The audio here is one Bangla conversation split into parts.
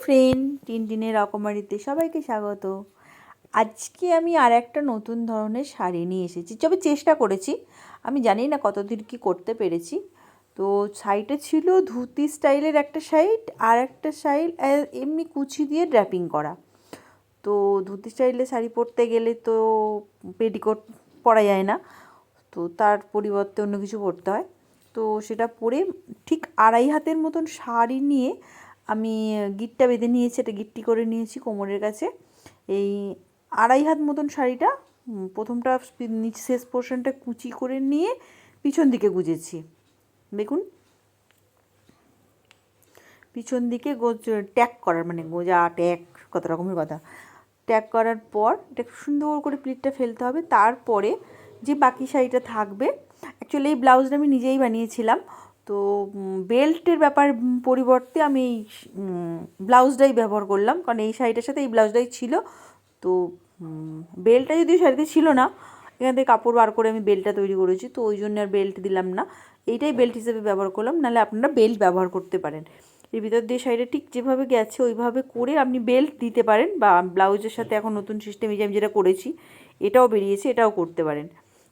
ফ্রেন্ড, টিনটিনের রকমারিতে সবাইকে স্বাগত। আজকে আমি আর একটা নতুন ধরনের শাড়ি নিয়ে এসেছি, তবে চেষ্টা করেছি, আমি জানি না কতদূর কি করতে পেরেছি। তো শাড়িটা ছিল ধুতি স্টাইলের একটা সাইড, আর একটা সাইড এমনি কুচি দিয়ে ড্র্যাপিং করা। তো ধুতি স্টাইলের শাড়ি পরতে গেলে তো পেটিকোট পরা যায় না, তো তার পরিবর্তে অন্য কিছু পরতে হয়। তো সেটা পরে ঠিক আড়াই হাতের মতন শাড়ি নিয়ে আমি গিটটা বেঁধে নিয়েছি, এটা গিট্টি করে নিয়েছি কোমরের কাছে। এই আড়াই হাত মতন শাড়িটা প্রথমটা নিচে শেষ পোর্শনটা কুচি করে নিয়ে পিছন দিকে গুজেছি। দেখুন, পিছন দিকে ট্যাগ করার, মানে গোজা ট্যাগ কত রকমের কথা। ট্যাগ করার পর এটা সুন্দর করে প্লিটটা ফেলতে হবে। তারপরে যে বাকি শাড়িটা থাকবে, অ্যাকচুয়ালি এই ব্লাউজটা আমি নিজেই বানিয়েছিলাম, তো বেল্টের ব্যাপার পরিবর্তে আমি এই ব্লাউজটাই ব্যবহার করলাম, কারণ এই শাড়িটার সাথে এই ব্লাউজটাই ছিল। তো বেল্টটা যদিও শাড়িতে ছিল না, এখান থেকে কাপড় বার করে আমি বেল্টটা তৈরি করেছি, তো ওই জন্য আর বেল্ট দিলাম না, এইটাই বেল্ট হিসেবে ব্যবহার করলাম। নাহলে আপনারা বেল্ট ব্যবহার করতে পারেন। এর ভিতর দিয়ে শাড়িটা ঠিক যেভাবে গেছে ওইভাবে করে আপনি বেল্ট দিতে পারেন, বা ব্লাউজের সাথে এখন নতুন সিস্টেম এই যে আমি যেটা করেছি, এটাও বেরিয়েছে, এটাও করতে পারেন।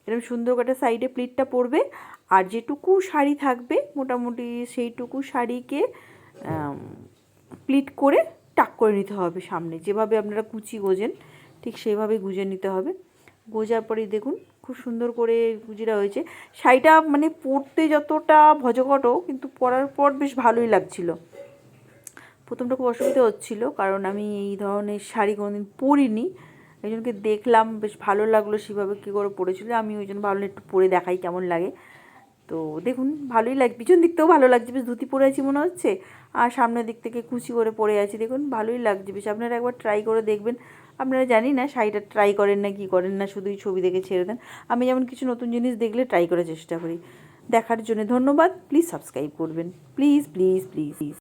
এরকম সুন্দর করে সাইডে প্লিটটা পড়বে, আর যেটুকু শাড়ি থাকবে মোটামুটি সেইটুকু শাড়িকে প্লিট করে টাক করে নিতে হবে সামনে, যেভাবে আপনারা কুচি গোজেন ঠিক সেইভাবেই গুজে নিতে হবে। গোজার পরেই দেখুন খুব সুন্দর করে গুজিরা হয়েছে। শাড়িটা মানে পরতে যতটা ভজঘট, কিন্তু পরার পর বেশ ভালোই লাগছিলো। প্রথমটা খুব অসুবিধা হচ্ছিলো, কারণ আমি এই ধরনের শাড়ি কোনোদিন পরিনি, এই জন্যকে দেখলাম বেশ ভালো লাগলো সেভাবে কী করে পরেছিল। আমি ওই জন্য ভাবলাম একটু পরে দেখাই কেমন লাগে। তো দেখুন ভালোই লাগে, পিছন দিক থেকেও ভালো লাগছে, বেশ ধুতি পরে আছি মনে হচ্ছে, আর সামনের দিক থেকে কুচি করে পরে আছি, দেখুন ভালোই লাগছে বেশ। আপনারা একবার ট্রাই করে দেখবেন। আপনারা জানি না শাড়িটা ট্রাই করেন না কি করেন না, শুধুই ছবি দেখে ছেড়ে দেন। আমি যেমন কিছু নতুন জিনিস দেখলে ট্রাই করার চেষ্টা করি। দেখার জন্য ধন্যবাদ। প্লিজ সাবস্ক্রাইব করবেন, প্লিজ প্লিজ প্লিজ।